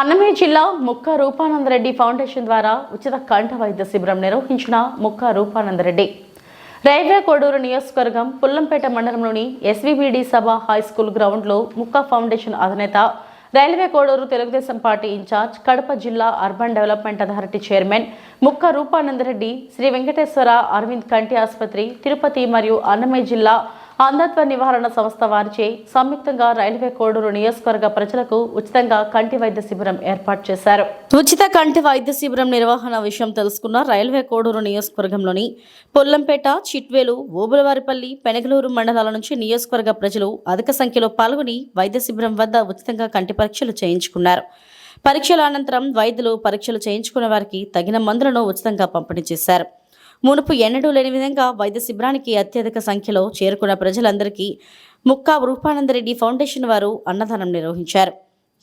అన్నమయ్య జిల్లా ముక్క రూపానందరెడ్డి ఫౌండేషన్ ద్వారా ఉచిత కంఠ వైద్య శిబిరం నిర్వహించిన ముక్క రూపానందరెడ్డి రైల్వే కోడూరు నియోజకవర్గం పుల్లంపేట మండలంలోని ఎస్వీబీడీ సభ హైస్కూల్ గ్రౌండ్లో ముక్క ఫౌండేషన్ అధినేత railway Koduru Telugu Desam party incharge Kadapa జిల్లా అర్బన్ డెవలప్మెంట్ అథారిటీ చైర్మన్ ముక్క రూపానందరెడ్డి శ్రీ వెంకటేశ్వర అరవింద్ కంటి ఆసుపత్రి తిరుపతి మరియు అన్నమయ్య జిల్లా అంధత్వ నివారణ సంస్థ వారిచే సంయుక్తంగా రైల్వే కోడూరు నియోజకవర్గ ప్రజలకు ఉచితంగా కంటి వైద్య శిబిరం ఏర్పాటు చేశారు. ఉచిత కంటి వైద్య శిబిరం నిర్వహణ విషయం తెలుసుకున్న రైల్వే కోడూరు నియోజకవర్గంలోని పొల్లంపేట, చిట్వేలు, ఓబులవారిపల్లి, పెనగలూరు మండలాల నుంచి నియోజకవర్గ ప్రజలు అధిక సంఖ్యలో పాల్గొని వైద్య శిబిరం వద్ద ఉచితంగా కంటి పరీక్షలు చేయించుకున్నారు. పరీక్షల అనంతరం వైద్యులు పరీక్షలు చేయించుకున్న వారికి తగిన మందులను ఉచితంగా పంపిణీ చేశారు. మునుపు ఎన్నడూ లేని విధంగా వైద్య శిబిరానికి అత్యధిక సంఖ్యలో చేరుకున్న ప్రజలందరికీ ముక్క రూపానందరెడ్డి ఫౌండేషన్ వారు అన్నదానం నిర్వహించారు.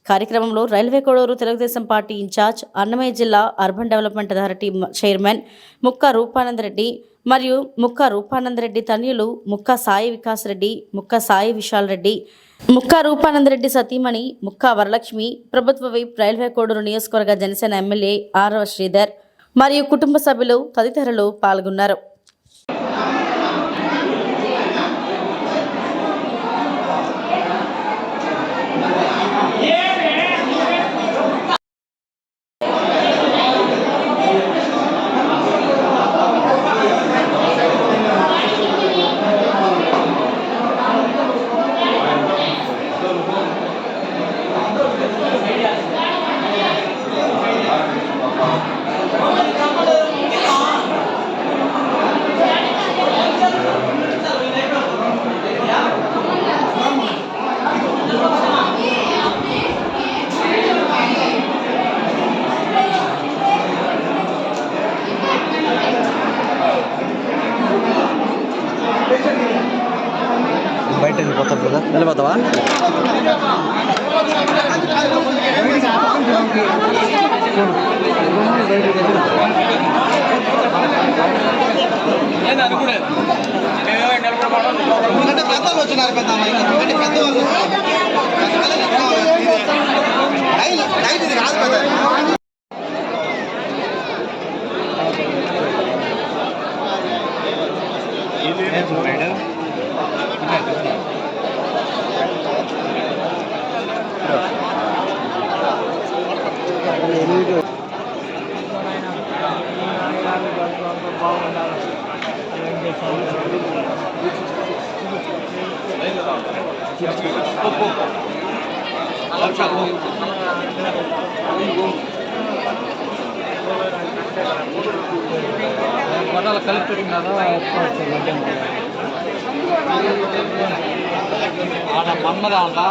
కార్యక్రమంలో railway Koduru Telugu Desam party incharge, Annamayya జిల్లా అర్బన్ డెవలప్మెంట్ అథారిటీ చైర్మన్ ముక్క రూపానందరెడ్డి మరియు ముక్క రూపానందరెడ్డి తనయులు ముక్క సాయి వికాస్ రెడ్డి, ముక్క సాయి విశాల్ రెడ్డి, ముక్క రూపానందరెడ్డి సతీమణి ముక్క వరలక్ష్మి, ప్రభుత్వ విప్ రైల్వే కోడూరు నియోజకవర్గ జనసేన ఎమ్మెల్యే ఆర్వ శ్రీధర్ మరియు కుటుంబ సభ్యులు తదితరులు పాల్గొన్నారు. బయట వెళ్ళిపోతావు కదా, వెళ్ళిపోతావా? పెద్దలు వచ్చినారు, పెద్ద ఇది కాదు పెద్ద. కలిపి మన్మదా